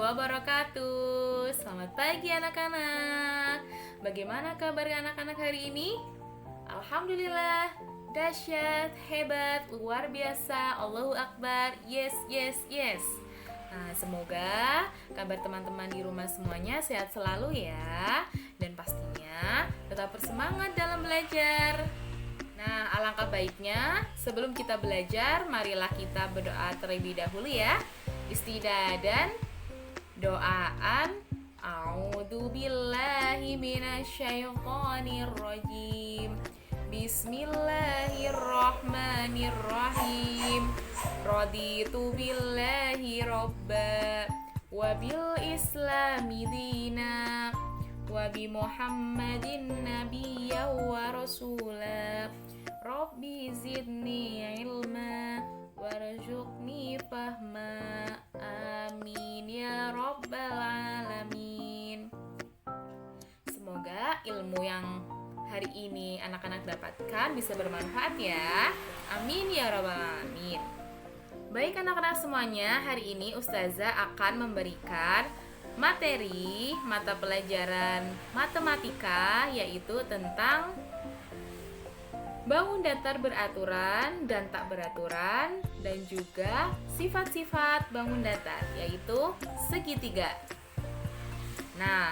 wabarakatuh. Selamat pagi anak-anak. Bagaimana kabar anak-anak hari ini? Alhamdulillah, dahsyat, hebat, luar biasa, Allahu Akbar, yes, yes, yes. Nah, semoga kabar teman-teman di rumah semuanya sehat selalu ya. Dan pastinya tetap bersemangat dalam belajar. Nah, alangkah baiknya sebelum kita belajar, marilah kita berdoa terlebih dahulu ya. Istidadan, doaan. A'udzu billahi minasyaitonir rajim. Bismillahirrahmanirrahim. Raditu billahi robba wa bil islami dina wa bi Muhammadin nabiyya wa rasula. Rabbi zidni ilma warzuqni fahma. Amin ya rabbal alamin. Semoga ilmu yang hari ini anak-anak dapatkan bisa bermanfaat ya. Amin ya rabbal alamin. Baik anak-anak semuanya, hari ini Ustazah akan memberikan materi mata pelajaran matematika, yaitu tentang bangun datar beraturan dan tak beraturan, dan juga sifat-sifat bangun datar, yaitu segitiga. Nah,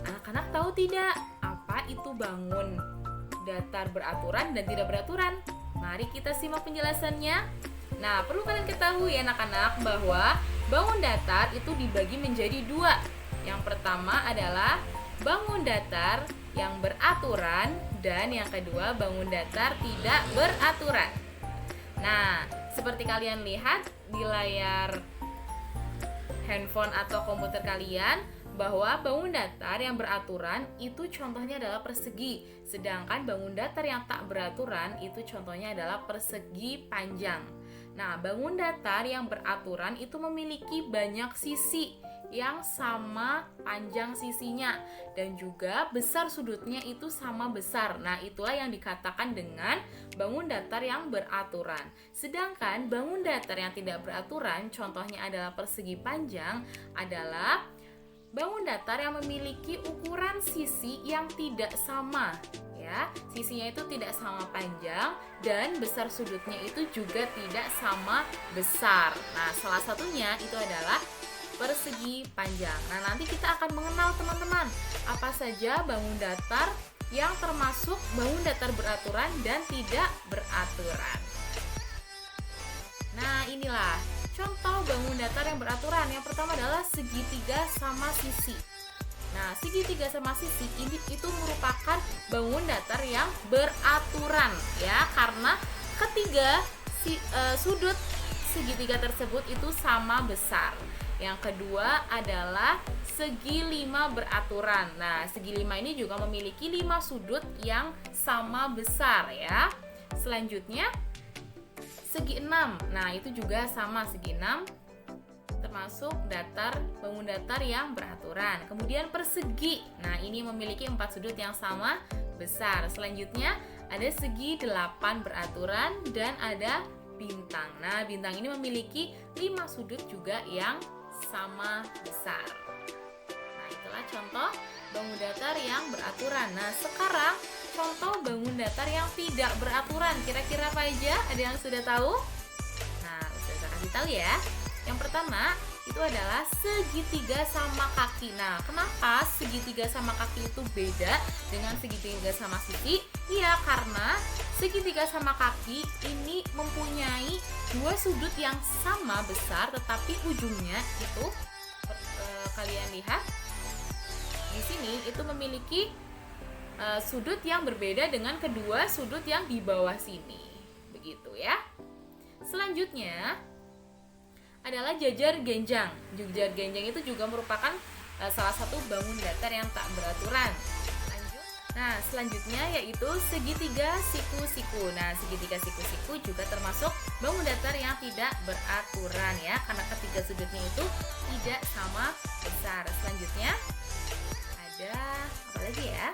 anak-anak tahu tidak apa itu bangun datar beraturan dan tidak beraturan? Mari kita simak penjelasannya. Nah, perlu kalian ketahui anak-anak bahwa bangun datar itu dibagi menjadi dua. Yang pertama adalah bangun datar yang beraturan, dan yang kedua bangun datar tidak beraturan. Nah, seperti kalian lihat di layar handphone atau komputer kalian, bahwa bangun datar yang beraturan itu contohnya adalah persegi, sedangkan bangun datar yang tak beraturan itu contohnya adalah persegi panjang. Nah, bangun datar yang beraturan itu memiliki banyak sisi yang sama panjang sisinya, dan juga besar sudutnya itu sama besar. Nah, itulah yang dikatakan dengan bangun datar yang beraturan. Sedangkan bangun datar yang tidak beraturan, contohnya adalah persegi panjang, adalah bangun datar yang memiliki ukuran sisi yang tidak sama ya. Sisinya itu tidak sama panjang, dan besar sudutnya itu juga tidak sama besar. Nah, salah satunya itu adalah persegi panjang. Nah, nanti kita akan mengenal teman-teman apa saja bangun datar yang termasuk bangun datar beraturan dan tidak beraturan. Nah, inilah contoh bangun datar yang beraturan. Yang pertama adalah segitiga sama sisi. Nah, segitiga sama sisi ini itu merupakan bangun datar yang beraturan ya, karena ketiga sudut segitiga tersebut itu sama besar. Yang kedua adalah segi lima beraturan. Nah, segi lima ini juga memiliki 5 sudut yang sama besar ya. Selanjutnya segi 6. Nah, itu juga sama, segi 6 termasuk bangun datar yang beraturan. Kemudian persegi. Nah, ini memiliki 4 sudut yang sama besar. Selanjutnya ada segi 8 beraturan, dan ada bintang. Nah, bintang ini memiliki 5 sudut juga yang sama besar. Nah, itulah contoh bangun datar yang beraturan. Nah, sekarang contoh bangun datar yang tidak beraturan. Kira-kira apa aja? Ada yang sudah tahu? Nah, Ustazah kasih tahu ya. Yang pertama itu adalah segitiga sama kaki. Nah, kenapa segitiga sama kaki itu beda dengan segitiga sama sisi? Iya, karena segitiga sama kaki ini mempunyai 2 sudut yang sama besar, tetapi ujungnya itu kalian lihat di sini itu memiliki sudut yang berbeda dengan kedua sudut yang di bawah sini. Begitu ya. Selanjutnya adalah jajar genjang. Jajar genjang itu juga merupakan salah satu bangun datar yang tak beraturan. Nah, selanjutnya yaitu segitiga siku-siku. Nah, segitiga siku-siku juga termasuk bangun datar yang tidak beraturan ya, karena ketiga sudutnya itu tidak sama besar. Selanjutnya ada apa lagi ya?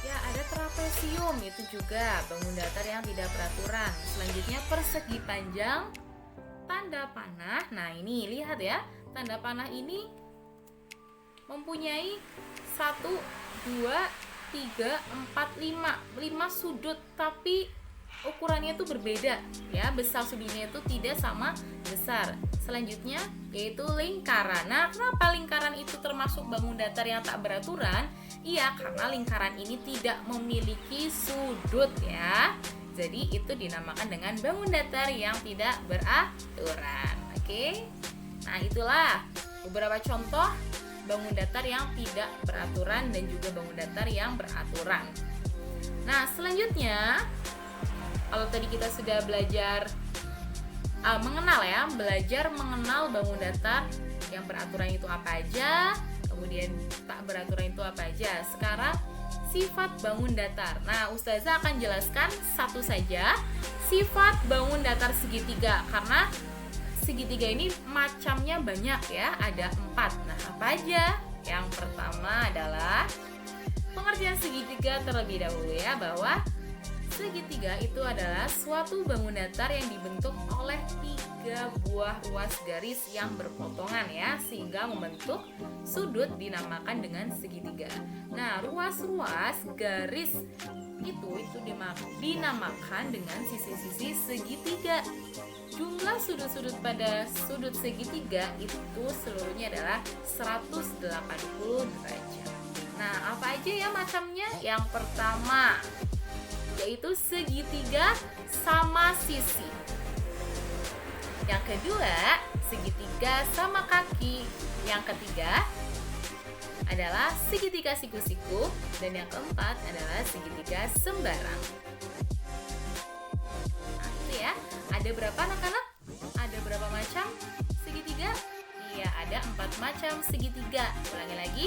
Ya, ada trapesium, itu juga bangun datar yang tidak beraturan. Selanjutnya persegi panjang tanda panah. Nah, ini lihat ya, tanda panah ini mempunyai 1, 2, 3, 4, 5 sudut, tapi ukurannya itu berbeda ya, besar sudutnya itu tidak sama besar. Selanjutnya yaitu lingkaran. Nah, kenapa lingkaran itu termasuk bangun datar yang tak beraturan? Iya, karena lingkaran ini tidak memiliki sudut ya. Jadi itu dinamakan dengan bangun datar yang tidak beraturan. Oke. Nah, itulah beberapa contoh bangun datar yang tidak beraturan dan juga bangun datar yang beraturan. Nah, selanjutnya kalau tadi kita sudah belajar belajar mengenal bangun datar yang beraturan itu apa aja, kemudian tak beraturan itu apa aja. Sekarang sifat bangun datar. Nah, Ustazah akan jelaskan satu saja sifat bangun datar segitiga, karena segitiga ini macamnya banyak ya, ada 4. Nah, apa aja? Yang pertama adalah pengertian segitiga terlebih dahulu ya, bahwa segitiga itu adalah suatu bangun datar yang dibentuk oleh 3 buah ruas garis yang berpotongan ya, sehingga membentuk sudut dinamakan dengan segitiga. Nah, ruas-ruas garis itu dinamakan dengan sisi-sisi segitiga. Jumlah sudut-sudut pada sudut segitiga itu seluruhnya adalah 180 derajat. Nah, apa aja ya macamnya? Yang pertama yaitu segitiga sama sisi. Yang kedua, segitiga sama kaki. Yang ketiga adalah segitiga siku-siku, dan yang keempat adalah segitiga sembarang. Nah, itu ya. Ada berapa anak-anak? Ada berapa macam segitiga? Iya, ada 4 macam segitiga. Ulangi lagi,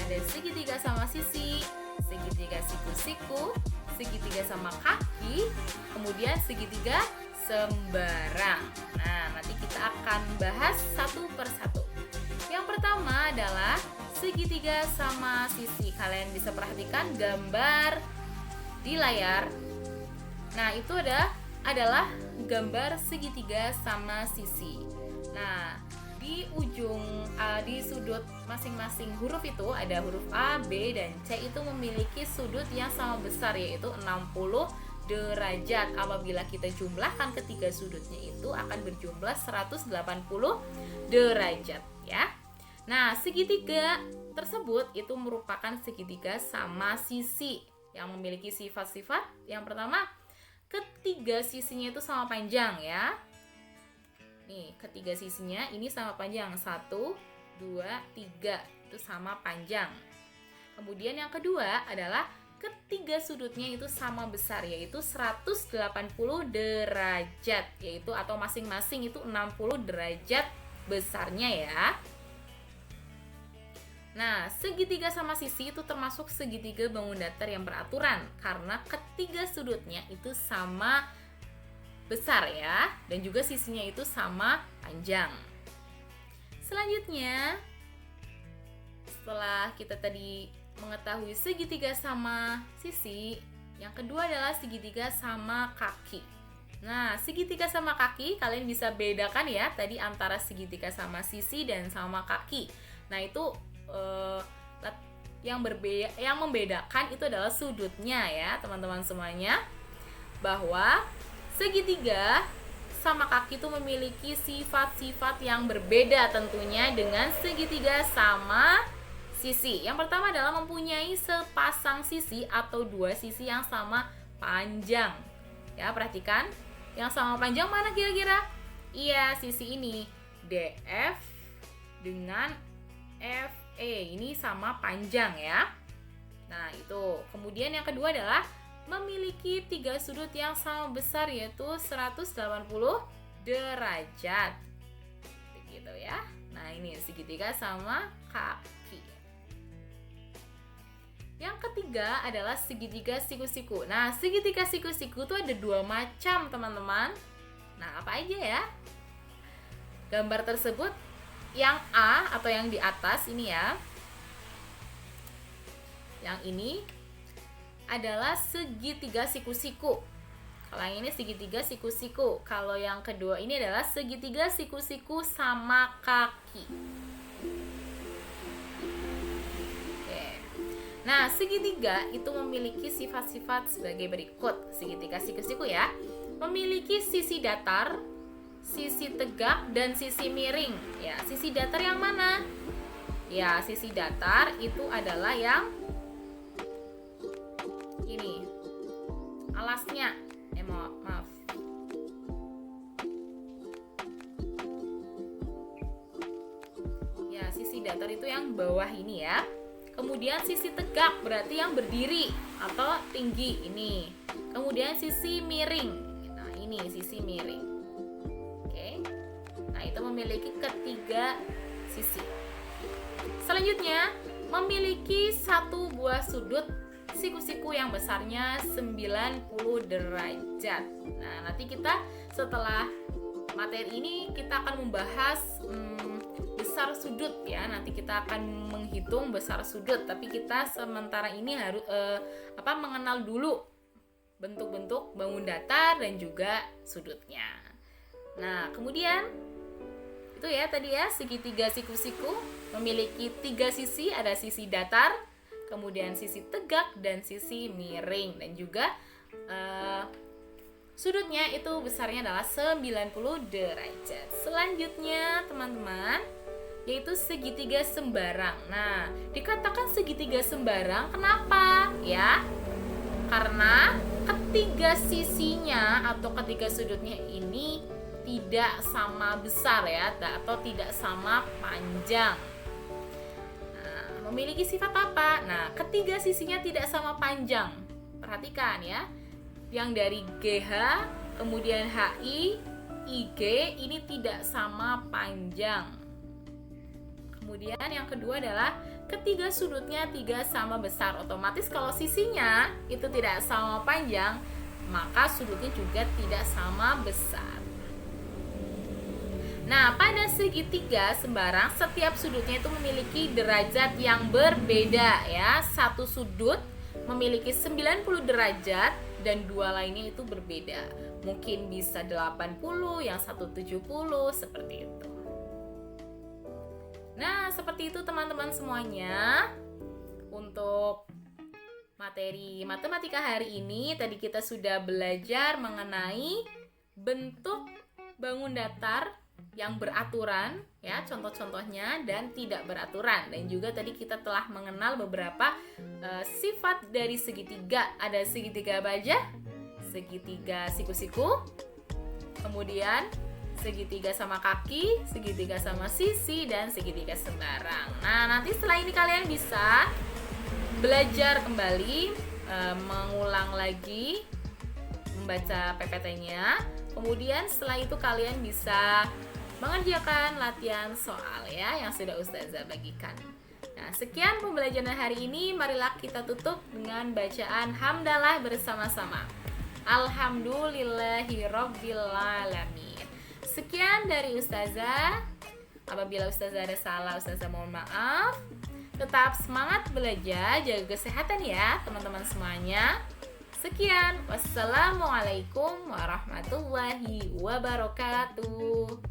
ada segitiga sama sisi, segitiga siku-siku, segitiga sama kaki, kemudian segitiga sembarang. Nah, nanti kita akan bahas satu persatu. Yang pertama adalah segitiga sama sisi. Kalian bisa perhatikan gambar di layar. Nah, itu adalah gambar segitiga sama sisi. Nah, di ujung di sudut masing-masing huruf itu ada huruf A, B, dan C itu memiliki sudut yang sama besar, yaitu 60 derajat. Apabila kita jumlahkan ketiga sudutnya itu akan berjumlah 180 derajat ya. Nah, segitiga tersebut itu merupakan segitiga sama sisi yang memiliki sifat-sifat. Yang pertama, ketiga sisinya itu sama panjang ya. Nih, ketiga sisinya ini sama panjang, 1, 2, 3 itu sama panjang. Kemudian yang kedua adalah ketiga sudutnya itu sama besar, yaitu 180 derajat, yaitu atau masing-masing itu 60 derajat besarnya ya. Nah, segitiga sama sisi itu termasuk segitiga bangun datar yang beraturan karena ketiga sudutnya itu sama besar ya, dan juga sisinya itu sama panjang. Selanjutnya, setelah kita tadi mengetahui segitiga sama sisi, yang kedua adalah segitiga sama kaki. Nah, segitiga sama kaki kalian bisa bedakan ya tadi antara segitiga sama sisi dan sama kaki. Nah, itu yang membedakan itu adalah sudutnya ya, teman-teman semuanya. Bahwa segitiga sama kaki itu memiliki sifat-sifat yang berbeda tentunya dengan segitiga sama sisi. Yang pertama adalah mempunyai sepasang sisi atau 2 sisi yang sama panjang. Ya, perhatikan. Yang sama panjang mana kira-kira? Iya, sisi ini. DF dengan FE. Ini sama panjang ya. Nah, itu. Kemudian yang kedua adalah memiliki 3 sudut yang sama besar, yaitu 180 derajat. Begitu ya. Nah, ini segitiga sama kaki. Yang ketiga adalah segitiga siku-siku. Nah, segitiga siku-siku itu ada 2 macam, teman-teman. Nah, apa aja ya? Gambar tersebut yang A atau yang di atas ini ya. Yang ini adalah segitiga siku-siku. Kalau yang ini segitiga siku-siku. Kalau yang kedua ini adalah segitiga siku-siku sama kaki. Oke. Nah, segitiga itu memiliki sifat-sifat sebagai berikut. Segitiga siku-siku ya, memiliki sisi datar, sisi tegak, dan sisi miring. Ya, sisi datar yang mana? Ya, sisi datar itu adalah yang ini, alasnya. Maaf. Ya, sisi datar itu yang bawah ini ya. Kemudian sisi tegak berarti yang berdiri atau tinggi ini. Kemudian sisi miring. Nah, ini sisi miring. Oke. Nah, itu memiliki ketiga sisi. Selanjutnya, memiliki satu buah sudut siku-siku yang besarnya 90 derajat. Nah, nanti kita setelah materi ini kita akan membahas besar sudut ya. Nanti kita akan menghitung besar sudut, tapi kita sementara ini harus mengenal dulu bentuk-bentuk bangun datar dan juga sudutnya. Nah, kemudian itu ya tadi ya, segitiga siku-siku memiliki 3 sisi, ada sisi datar, kemudian sisi tegak dan sisi miring, dan juga sudutnya itu besarnya adalah 90 derajat. Selanjutnya teman-teman, yaitu segitiga sembarang. Nah, dikatakan segitiga sembarang kenapa? Ya, karena ketiga sisinya atau ketiga sudutnya ini tidak sama besar ya, atau tidak sama panjang. Memiliki sifat apa? Nah, ketiga sisinya tidak sama panjang. Perhatikan ya. Yang dari GH, kemudian HI, IG ini tidak sama panjang. Kemudian yang kedua adalah ketiga sudutnya tidak sama besar. Otomatis kalau sisinya itu tidak sama panjang, maka sudutnya juga tidak sama besar. Nah, pada segitiga sembarang setiap sudutnya itu memiliki derajat yang berbeda ya. Satu sudut memiliki 90 derajat dan dua lainnya itu berbeda. Mungkin bisa 80, yang satu 70, seperti itu. Nah, seperti itu teman-teman semuanya. Untuk materi matematika hari ini tadi kita sudah belajar mengenai bentuk bangun datar yang beraturan ya, contoh-contohnya, dan tidak beraturan. Dan juga tadi kita telah mengenal beberapa sifat dari segitiga. Ada segitiga baja, segitiga siku-siku, kemudian segitiga sama kaki, segitiga sama sisi, dan segitiga sembarang. Nah, nanti setelah ini kalian bisa belajar kembali, mengulang lagi membaca PPT-nya. Kemudian setelah itu kalian bisa mengerjakan latihan soal ya yang sudah Ustazah bagikan. Nah, sekian pembelajaran hari ini. Marilah kita tutup dengan bacaan hamdalah bersama-sama. Alhamdulillahirobbilalamin. Sekian dari Ustazah. Apabila Ustazah ada salah, Ustazah mohon maaf. Tetap semangat belajar, jaga kesehatan ya teman-teman semuanya. Sekian, wassalamualaikum warahmatullahi wabarakatuh.